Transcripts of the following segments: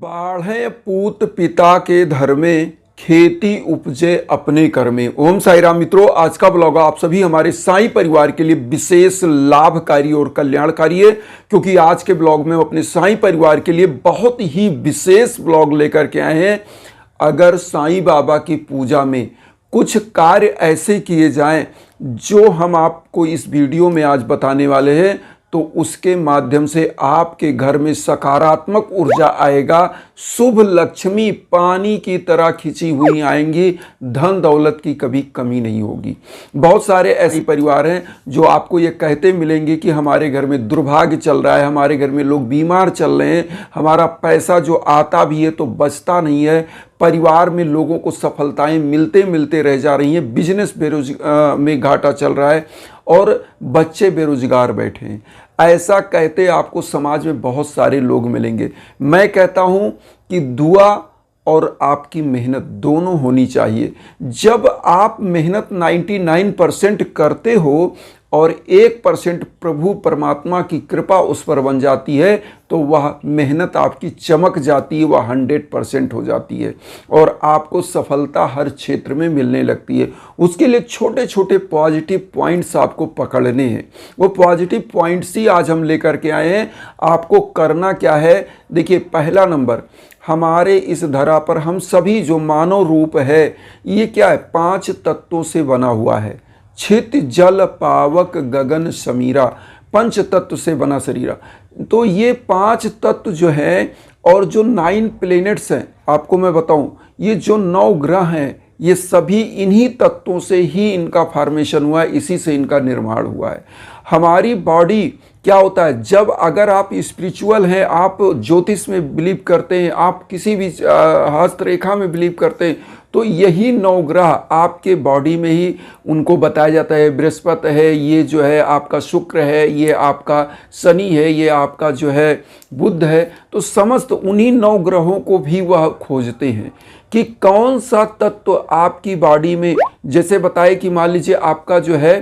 बाढ़े पूत पिता के धर्मे, खेती उपजे अपने कर्मे। ओम साई राम मित्रों, आज का ब्लॉग आप सभी हमारे साईं परिवार के लिए विशेष लाभकारी और कल्याणकारी है, क्योंकि आज के ब्लॉग में हम अपने साईं परिवार के लिए बहुत ही विशेष ब्लॉग लेकर के आए हैं। अगर साईं बाबा की पूजा में कुछ कार्य ऐसे किए जाएं जो हम आपको इस वीडियो में आज बताने वाले हैं, तो उसके माध्यम से आपके घर में सकारात्मक ऊर्जा आएगा, शुभ लक्ष्मी पानी की तरह खिंची हुई आएंगी, धन दौलत की कभी कमी नहीं होगी। बहुत सारे ऐसे परिवार हैं जो आपको ये कहते मिलेंगे कि हमारे घर में दुर्भाग्य चल रहा है, हमारे घर में लोग बीमार चल रहे हैं, हमारा पैसा जो आता भी है तो बचता नहीं है, परिवार में लोगों को सफलताएं मिलते मिलते रह जा रही हैं, बिजनेस में घाटा चल रहा है और बच्चे बेरोजगार बैठे हैं। ऐसा कहते आपको समाज में बहुत सारे लोग मिलेंगे। मैं कहता हूं कि दुआ और आपकी मेहनत दोनों होनी चाहिए। जब आप मेहनत 99% करते हो और 1% प्रभु परमात्मा की कृपा उस पर बन जाती है, तो वह मेहनत आपकी चमक जाती है, वह 100% हो जाती है और आपको सफलता हर क्षेत्र में मिलने लगती है। उसके लिए छोटे छोटे पॉजिटिव पॉइंट्स आपको पकड़ने हैं। वो पॉजिटिव पॉइंट्स ही आज हम लेकर के आए हैं। आपको करना क्या है, देखिए, पहला नंबर, हमारे इस धरा पर हम सभी जो मानव रूप है, ये क्या है, 5 तत्वों से बना हुआ है। छित जल पावक गगन समीरा, पंच तत्व से बना शरीरा। तो ये 5 तत्व जो है और जो 9 प्लेनेट्स हैं, आपको मैं बताऊं, ये जो 9 ग्रह हैं, ये सभी इन्हीं तत्वों से ही इनका फॉर्मेशन हुआ है, इसी से इनका निर्माण हुआ है। हमारी बॉडी क्या होता है, जब अगर आप स्पिरिचुअल हैं, आप ज्योतिष में बिलीव करते हैं, आप किसी भी हस्तरेखा में बिलीव करते हैं, तो यही 9 ग्रह आपके बॉडी में ही उनको बताया जाता है। बृहस्पति है, ये जो है आपका शुक्र है, ये आपका शनि है, ये आपका जो है बुध है। तो समस्त उन्हीं 9 ग्रहों को भी वह खोजते हैं कि कौन सा तत्व आपकी बॉडी में, जैसे बताए कि मान लीजिए आपका जो है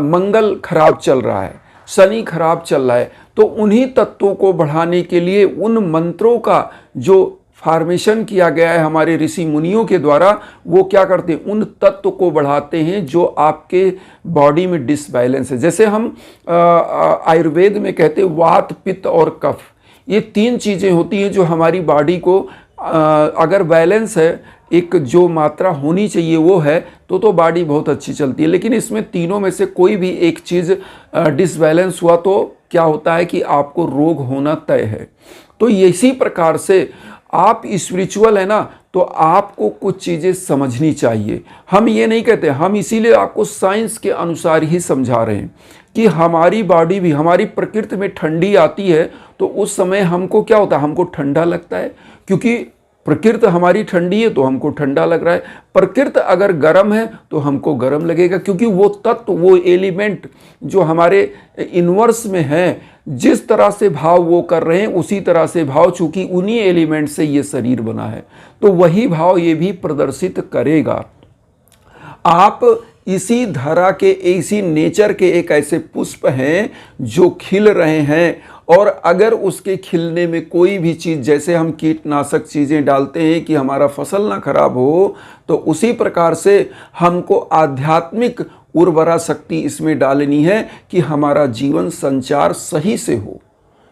मंगल खराब चल रहा है, शनि खराब चल रहा है, तो उन्हीं तत्वों को बढ़ाने के लिए उन मंत्रों का जो फॉर्मेशन किया गया है हमारे ऋषि मुनियों के द्वारा, वो क्या करते हैं, उन तत्व को बढ़ाते हैं जो आपके बॉडी में डिसबैलेंस है। जैसे हम आयुर्वेद में कहते हैं वात पित्त और कफ, ये 3 चीज़ें होती हैं जो हमारी बॉडी को अगर बैलेंस है, एक जो मात्रा होनी चाहिए वो है, तो बॉडी बहुत अच्छी चलती है। लेकिन इसमें तीनों में से कोई भी एक चीज़ डिसबैलेंस हुआ तो क्या होता है कि आपको रोग होना तय है। तो इसी प्रकार से आप स्पिरिचुअल है ना, तो आपको कुछ चीज़ें समझनी चाहिए। हम ये नहीं कहते, हम इसीलिए आपको साइंस के अनुसार ही समझा रहे हैं कि हमारी बॉडी भी, हमारी प्रकृति में ठंडी आती है तो उस समय हमको क्या होता है, हमको ठंडा लगता है, क्योंकि प्रकृति हमारी ठंडी है तो हमको ठंडा लग रहा है। प्रकृति अगर गर्म है तो हमको गर्म लगेगा, क्योंकि वो तत्व, वो एलिमेंट जो हमारे इनवर्स में है, जिस तरह से भाव वो कर रहे हैं उसी तरह से भाव, चूंकि उन्हीं एलिमेंट से ये शरीर बना है, तो वही भाव ये भी प्रदर्शित करेगा। आप इसी धरा के, इसी नेचर के एक ऐसे पुष्प हैं जो खिल रहे हैं, और अगर उसके खिलने में कोई भी चीज़, जैसे हम कीटनाशक चीज़ें डालते हैं कि हमारा फसल ना खराब हो, तो उसी प्रकार से हमको आध्यात्मिक उर्वरा शक्ति इसमें डालनी है कि हमारा जीवन संचार सही से हो।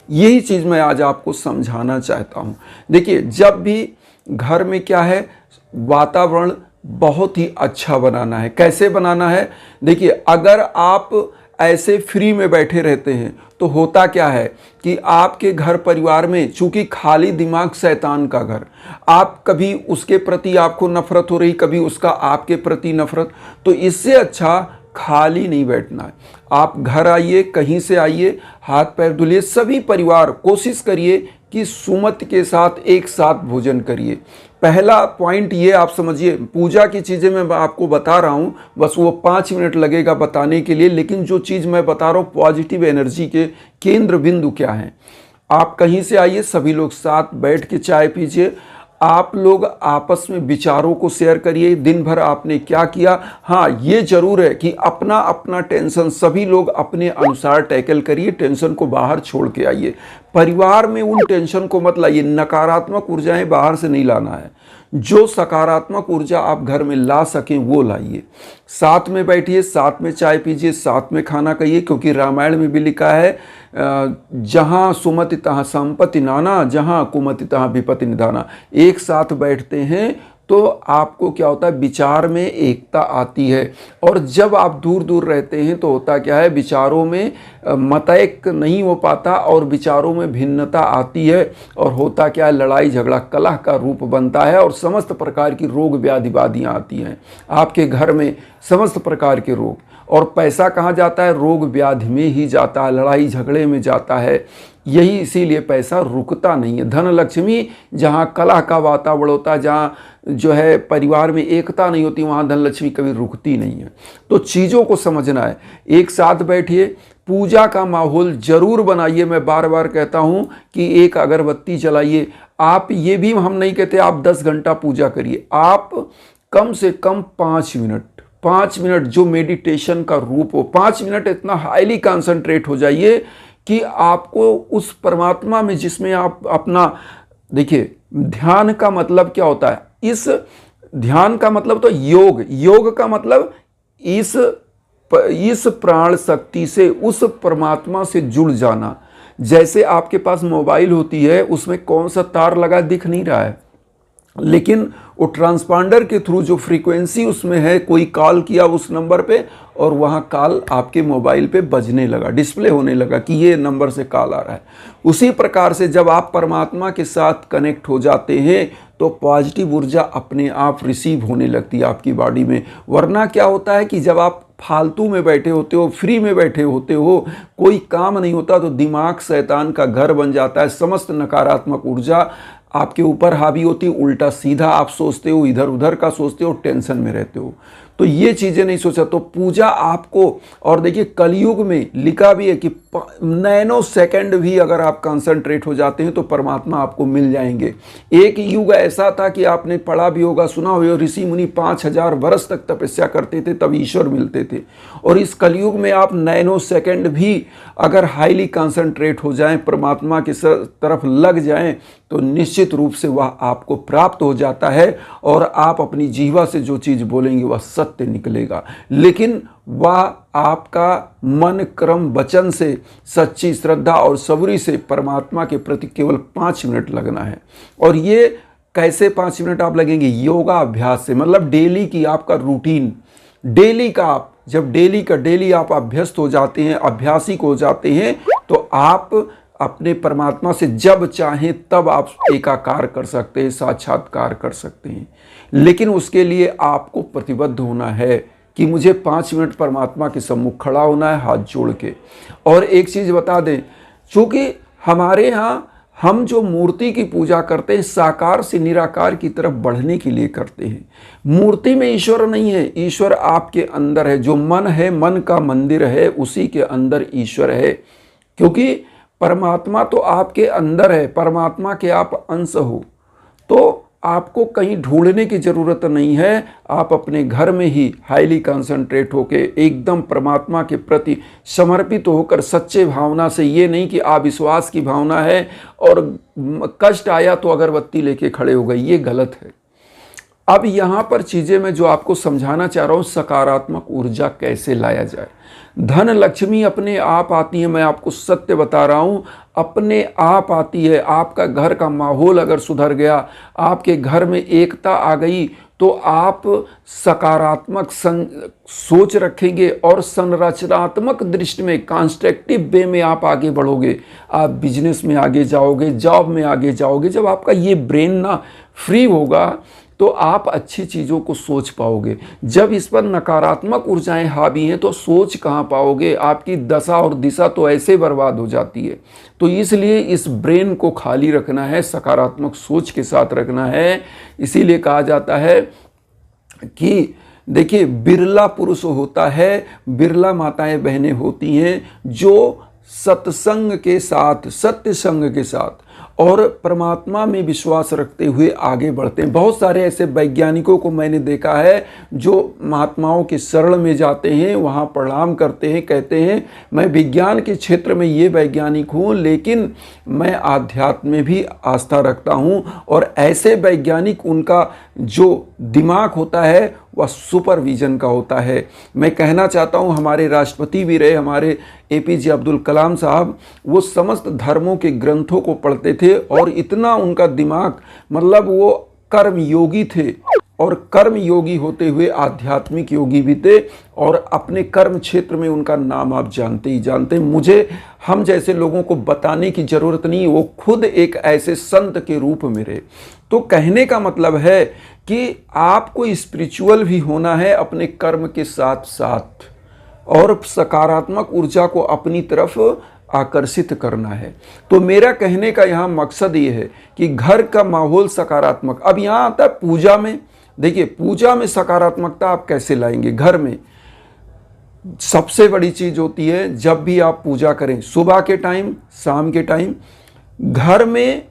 यही चीज़ मैं आज आपको समझाना चाहता हूँ। देखिए, जब भी घर में क्या है, वातावरण बहुत ही अच्छा बनाना है। कैसे बनाना है, देखिए, अगर आप ऐसे फ्री में बैठे रहते हैं तो होता क्या है कि आपके घर परिवार में, चूंकि खाली दिमाग शैतान का घर, आप कभी उसके प्रति आपको नफरत हो रही, कभी उसका आपके प्रति नफरत, तो इससे अच्छा खाली नहीं बैठना है। आप घर आइए, कहीं से आइए, हाथ पैर धुलिए, सभी परिवार कोशिश करिए कि सुमति के साथ एक साथ भोजन करिए। पहला पॉइंट ये आप समझिए, पूजा की चीज़ें मैं आपको बता रहा हूँ, बस वो 5 मिनट लगेगा बताने के लिए, लेकिन जो चीज़ मैं बता रहा हूँ, पॉजिटिव एनर्जी के केंद्र बिंदु क्या हैं। आप कहीं से आइए, सभी लोग साथ बैठ के चाय पीजिए, आप लोग आपस में विचारों को शेयर करिए, दिन भर आपने क्या किया। हाँ, ये जरूर है कि अपना अपना टेंशन सभी लोग अपने अनुसार टैकल करिए, टेंशन को बाहर छोड़ के आइए। परिवार में उन टेंशन को मत लाइए, नकारात्मक ऊर्जाएं बाहर से नहीं लाना है, जो सकारात्मक ऊर्जा आप घर में ला सकें वो लाइए। साथ में बैठिए, साथ में चाय पीजिए, साथ में खाना खाइए, क्योंकि रामायण में भी लिखा है जहाँ सुमति तहाँ संपत्ति नाना, जहाँ कुमति तहाँ विपत्ति निधाना। एक साथ बैठते हैं तो आपको क्या होता है, विचार में एकता आती है। और जब आप दूर दूर रहते हैं तो होता क्या है, विचारों में मतैक नहीं हो पाता और विचारों में भिन्नता आती है, और होता क्या है, लड़ाई झगड़ा कलह का रूप बनता है और समस्त प्रकार की रोग व्याधि बाधियाँ आती हैं आपके घर में, समस्त प्रकार के रोग। और पैसा कहाँ जाता है, रोग व्याधि में ही जाता है, लड़ाई झगड़े में जाता है। यही इसीलिए पैसा रुकता नहीं है। धन लक्ष्मी जहाँ कलह का वातावरण होता है, जहाँ जो है परिवार में एकता नहीं होती, वहाँ धन लक्ष्मी कभी रुकती नहीं है। तो चीज़ों को समझना है, एक साथ बैठिए, पूजा का माहौल जरूर बनाइए। मैं बार बार कहता हूँ कि एक अगरबत्ती जलाइए। आप ये भी हम नहीं कहते आप 10 घंटा पूजा करिए, आप कम से कम 5 मिनट जो मेडिटेशन का रूप हो, 5 मिनट इतना हाईली कंसंट्रेट हो जाइए कि आपको उस परमात्मा में, जिसमें आप अपना, देखिए ध्यान का मतलब क्या होता है, इस ध्यान का मतलब तो योग का मतलब इस प्राण शक्ति से उस परमात्मा से जुड़ जाना। जैसे आपके पास मोबाइल होती है, उसमें कौन सा तार लगा दिख नहीं रहा है, लेकिन वो ट्रांसपांडर के थ्रू जो फ्रीक्वेंसी उसमें है, कोई कॉल किया उस नंबर पे और वहाँ कॉल आपके मोबाइल पे बजने लगा, डिस्प्ले होने लगा कि ये नंबर से कॉल आ रहा है। उसी प्रकार से जब आप परमात्मा के साथ कनेक्ट हो जाते हैं तो पॉजिटिव ऊर्जा अपने आप रिसीव होने लगती है आपकी बॉडी में। वरना क्या होता है कि जब आप फालतू में बैठे होते हो, फ्री में बैठे होते हो, कोई काम नहीं होता, तो दिमाग शैतान का घर बन जाता है। समस्त नकारात्मक ऊर्जा आपके ऊपर हावी होती, उल्टा सीधा आप सोचते हो, इधर उधर का सोचते हो, टेंशन में रहते हो। तो ये चीज़ें नहीं सोचा। तो पूजा आपको, और देखिए कलयुग में लिखा भी है कि नैनो सेकंड भी अगर आप कंसंट्रेट हो जाते हैं तो परमात्मा आपको मिल जाएंगे। एक युग ऐसा था कि आपने पढ़ा भी होगा, सुना होगा, ऋषि मुनि 5000 वर्ष तक तपस्या करते थे तब ईश्वर मिलते थे। और इस कलयुग में आप नैनो सेकंड भी अगर हाईली कंसंट्रेट हो जाएं, परमात्मा की तरफ लग जाएं, तो निश्चित रूप से वह आपको प्राप्त हो जाता है और आप अपनी जीवा से जो चीज़ बोलेंगे वह सत्य निकलेगा। लेकिन वह आपका मन क्रम वचन से, सच्ची श्रद्धा और सबूरी से परमात्मा के प्रति केवल 5 मिनट लगना है। और ये कैसे 5 मिनट आप लगेंगे, योगा अभ्यास से, मतलब डेली की आपका रूटीन, डेली का आप जब डेली का डेली आप अभ्यस्त हो जाते हैं, अभ्यासिक हो जाते हैं, तो आप अपने परमात्मा से जब चाहें तब आप एकाकार कर सकते हैं, साक्षात्कार कर सकते हैं। लेकिन उसके लिए आपको प्रतिबद्ध होना है कि मुझे 5 मिनट परमात्मा के सम्मुख खड़ा होना है, हाथ जोड़ के। और एक चीज़ बता दें, चूँकि हमारे यहाँ हम जो मूर्ति की पूजा करते हैं साकार से निराकार की तरफ बढ़ने के लिए करते हैं। मूर्ति में ईश्वर नहीं है, ईश्वर आपके अंदर है। जो मन है, मन का मंदिर है, उसी के अंदर ईश्वर है। क्योंकि परमात्मा तो आपके अंदर है, परमात्मा के आप अंश हो, तो आपको कहीं ढूंढने की ज़रूरत नहीं है। आप अपने घर में ही हाईली कंसंट्रेट होके एकदम परमात्मा के प्रति समर्पित होकर सच्चे भावना से, ये नहीं कि अविश्वास की भावना है और कष्ट आया तो अगरबत्ती लेके खड़े हो गए, ये गलत है। अब यहाँ पर चीज़ें मैं जो आपको समझाना चाह रहा हूँ, सकारात्मक ऊर्जा कैसे लाया जाए। धन लक्ष्मी अपने आप आती है, मैं आपको सत्य बता रहा हूँ, अपने आप आती है। आपका घर का माहौल अगर सुधर गया, आपके घर में एकता आ गई, तो आप सकारात्मक सोच रखेंगे और संरचनात्मक दृष्टि में, कंस्ट्रक्टिव वे में आप आगे बढ़ोगे। आप बिजनेस में आगे जाओगे, जॉब में आगे जाओगे। जब आपका ये ब्रेन ना फ्री होगा तो आप अच्छी चीज़ों को सोच पाओगे। जब इस पर नकारात्मक ऊर्जाएं हावी हैं तो सोच कहाँ पाओगे, आपकी दशा और दिशा तो ऐसे बर्बाद हो जाती है। तो इसलिए इस ब्रेन को खाली रखना है, सकारात्मक सोच के साथ रखना है। इसीलिए कहा जाता है कि देखिए, बिरला पुरुष होता है, बिरला माताएं बहनें होती हैं जो सत्संग के साथ, सत्य संग के साथ और परमात्मा में विश्वास रखते हुए आगे बढ़ते हैं। बहुत सारे ऐसे वैज्ञानिकों को मैंने देखा है जो महात्माओं के शरण में जाते हैं, वहाँ प्रणाम करते हैं, कहते हैं मैं विज्ञान के क्षेत्र में ये वैज्ञानिक हूँ, लेकिन मैं आध्यात्म में भी आस्था रखता हूँ। और ऐसे वैज्ञानिक, उनका जो दिमाग होता है वह सुपरविजन का होता है। मैं कहना चाहता हूँ, हमारे राष्ट्रपति भी रहे हमारे APJ अब्दुल कलाम साहब, वो समस्त धर्मों के ग्रंथों को पढ़ते थे और इतना उनका दिमाग, मतलब वो कर्म योगी थे और कर्म योगी होते हुए आध्यात्मिक योगी भी थे। और अपने कर्म क्षेत्र में उनका नाम आप जानते ही जानते हैं। मुझे हम जैसे लोगों को बताने की ज़रूरत नहीं, वो खुद एक ऐसे संत के रूप में रहे। तो कहने का मतलब है कि आपको स्पिरिचुअल भी होना है अपने कर्म के साथ साथ, और सकारात्मक ऊर्जा को अपनी तरफ आकर्षित करना है। तो मेरा कहने का यहाँ मकसद ये है कि घर का माहौल सकारात्मक। अब यहाँ आता है पूजा में। देखिए, पूजा में सकारात्मकता आप कैसे लाएंगे? घर में सबसे बड़ी चीज़ होती है, जब भी आप पूजा करें, सुबह के टाइम, शाम के टाइम, घर में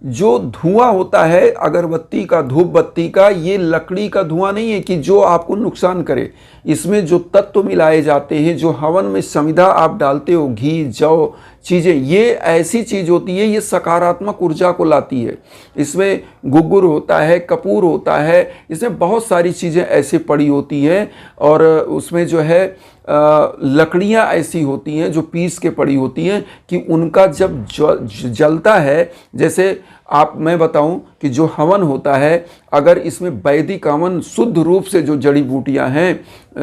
जो धुआं होता है अगरबत्ती का, धूप बत्ती का, ये लकड़ी का धुआं नहीं है कि जो आपको नुकसान करे। इसमें जो तत्व मिलाए जाते हैं, जो हवन में समिधा आप डालते हो, घी, जौ चीज़ें, ये ऐसी चीज़ होती है, ये सकारात्मक ऊर्जा को लाती है। इसमें गुग्गुर होता है, कपूर होता है, इसमें बहुत सारी चीज़ें ऐसे पड़ी होती हैं। और उसमें जो है लकड़ियाँ ऐसी होती हैं जो पीस के पड़ी होती हैं कि उनका जब जलता है, जैसे मैं बताऊं कि जो हवन होता है, अगर इसमें वैदिक हवन शुद्ध रूप से जो जड़ी बूटियां हैं,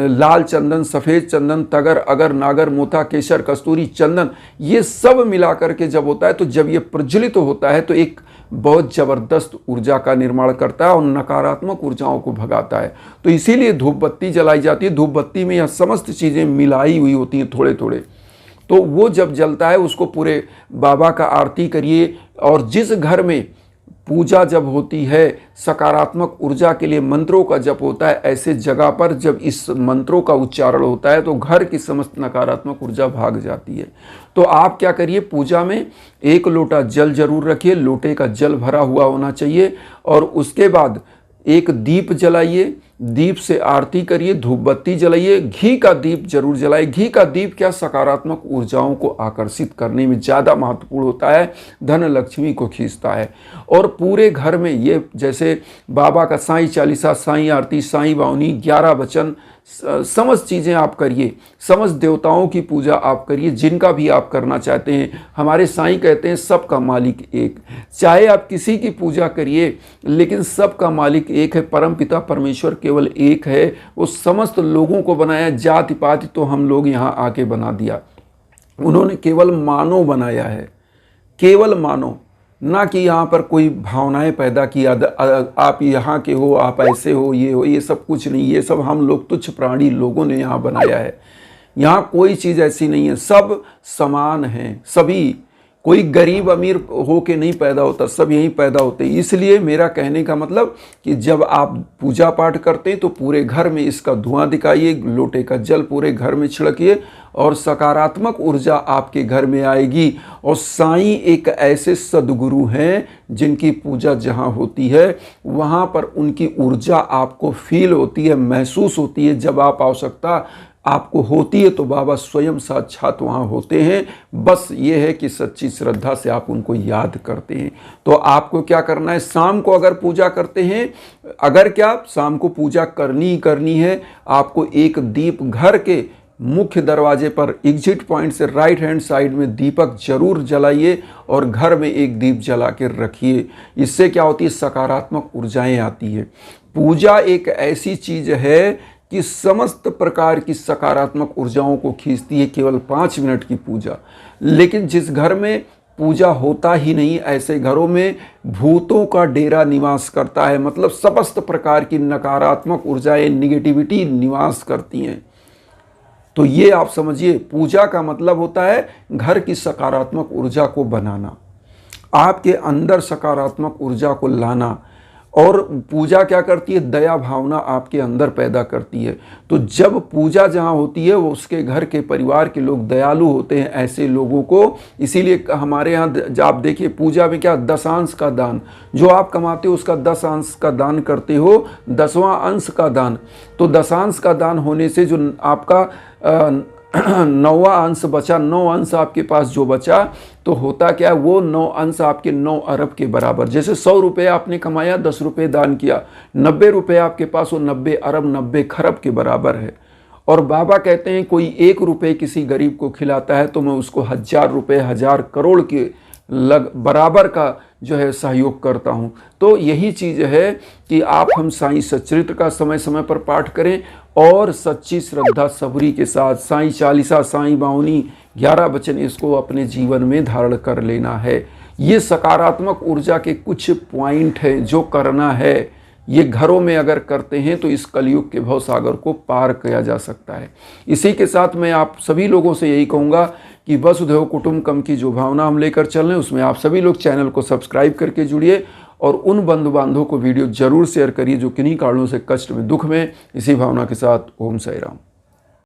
लाल चंदन, सफ़ेद चंदन, तगर, अगर, नागर, मोथा, केसर, कस्तूरी, चंदन, ये सब मिलाकर के जब होता है, तो जब ये प्रज्वलित होता है तो एक बहुत ज़बरदस्त ऊर्जा का निर्माण करता है और नकारात्मक ऊर्जाओं को भगाता है। तो इसीलिए धूप बत्ती जलाई जाती है। धूप बत्ती में यह समस्त चीज़ें मिलाई हुई होती हैं थोड़े थोड़े। तो वो जब जलता है, उसको पूरे बाबा का आरती करिए। और जिस घर में पूजा जब होती है, सकारात्मक ऊर्जा के लिए मंत्रों का जप होता है, ऐसे जगह पर जब इस मंत्रों का उच्चारण होता है तो घर की समस्त नकारात्मक ऊर्जा भाग जाती है। तो आप क्या करिए, पूजा में 1 लोटा जल जरूर रखिए, लोटे का जल भरा हुआ होना चाहिए। और उसके बाद एक दीप जलाइए, दीप से आरती करिए, धूप बत्ती जलाइए, घी का दीप जरूर जलाइए। घी का दीप क्या सकारात्मक ऊर्जाओं को आकर्षित करने में ज़्यादा महत्वपूर्ण होता है, धन लक्ष्मी को खींचता है। और पूरे घर में ये, जैसे बाबा का साईं चालीसा, साईं आरती, साईं बावनी, 11 वचन, समस्त चीज़ें आप करिए। समस्त देवताओं की पूजा आप करिए, जिनका भी आप करना चाहते हैं। हमारे साईं कहते हैं सबका मालिक एक। चाहे आप किसी की पूजा करिए, लेकिन सबका मालिक एक है। परमपिता परमेश्वर केवल एक है। वो समस्त लोगों को बनाया, जाति पाति तो हम लोग यहाँ आके बना दिया। उन्होंने केवल मानव बनाया है, केवल मानव, ना कि यहाँ पर कोई भावनाएं पैदा किया, आप यहाँ के हो, आप ऐसे हो, ये हो, ये सब कुछ नहीं। ये सब हम लोग तुच्छ प्राणी लोगों ने यहाँ बनाया है। यहाँ कोई चीज़ ऐसी नहीं है, सब समान हैं सभी। कोई गरीब अमीर हो के नहीं पैदा होता, सब यहीं पैदा होते हैं। इसलिए मेरा कहने का मतलब कि जब आप पूजा पाठ करते हैं तो पूरे घर में इसका धुआं दिखाइए, लोटे का जल पूरे घर में छिड़किए और सकारात्मक ऊर्जा आपके घर में आएगी। और साईं एक ऐसे सद्गुरु हैं जिनकी पूजा जहाँ होती है वहाँ पर उनकी ऊर्जा आपको फील होती है, महसूस होती है। जब आप आवश्यकता आपको होती है तो बाबा स्वयं साक्षात वहाँ होते हैं। बस ये है कि सच्ची श्रद्धा से आप उनको याद करते हैं। तो आपको क्या करना है, शाम को अगर पूजा करते हैं, अगर क्या शाम को पूजा करनी ही करनी है, आपको एक दीप घर के मुख्य दरवाजे पर एग्जिट पॉइंट से राइट हैंड साइड में दीपक जरूर जलाइए और घर में एक दीप जला के रखिए। इससे क्या होती है, सकारात्मक ऊर्जाएं आती है। पूजा एक ऐसी चीज़ है कि समस्त प्रकार की सकारात्मक ऊर्जाओं को खींचती है। केवल 5 मिनट की पूजा। लेकिन जिस घर में पूजा होता ही नहीं, ऐसे घरों में भूतों का डेरा निवास करता है। मतलब समस्त प्रकार की नकारात्मक ऊर्जाएं, निगेटिविटी निवास करती हैं। तो ये आप समझिए, पूजा का मतलब होता है घर की सकारात्मक ऊर्जा को बनाना, आपके अंदर सकारात्मक ऊर्जा को लाना। और पूजा क्या करती है, दया भावना आपके अंदर पैदा करती है। तो जब पूजा जहाँ होती है वो उसके घर के परिवार के लोग दयालु होते हैं ऐसे लोगों को। इसीलिए हमारे यहाँ आप देखिए पूजा में क्या, दशांश का दान, जो आप कमाते हो उसका 10 अंश का दान करते हो, 10वां अंश का दान। तो दशांश का दान होने से जो आपका 9वां अंश बचा, 9 अंश आपके पास जो बचा, तो होता क्या है, वो 9 अंश आपके 9 अरब के बराबर। जैसे 100 रुपये आपने कमाया, 10 रुपये दान किया, 90 रुपये आपके पास, वो 90 अरब 90 खरब के बराबर है। और बाबा कहते हैं कोई 1 रुपये किसी गरीब को खिलाता है तो मैं उसको 1000 रुपये, 1000 करोड़ के बराबर का जो है सहयोग करता हूँ। तो यही चीज़ है कि आप हम साईं सच्चरित्र का समय समय पर पाठ करें और सच्ची श्रद्धा सबरी के साथ साईं चालीसा, साईं बावनी, 11 वचन इसको अपने जीवन में धारण कर लेना है। ये सकारात्मक ऊर्जा के कुछ पॉइंट हैं जो करना है। ये घरों में अगर करते हैं तो इस कलयुग के भवसागर को पार किया जा सकता है। इसी के साथ मैं आप सभी लोगों से यही कहूँगा कि वसुधैव कुटुंबकम की जो भावना हम लेकर चल रहे हैं उसमें आप सभी लोग चैनल को सब्सक्राइब करके जुड़िए और उन बंधु बांधवों को वीडियो जरूर शेयर करिए जो किन्हीं कारणों से कष्ट में, दुख में। इसी भावना के साथ ओम साई राम।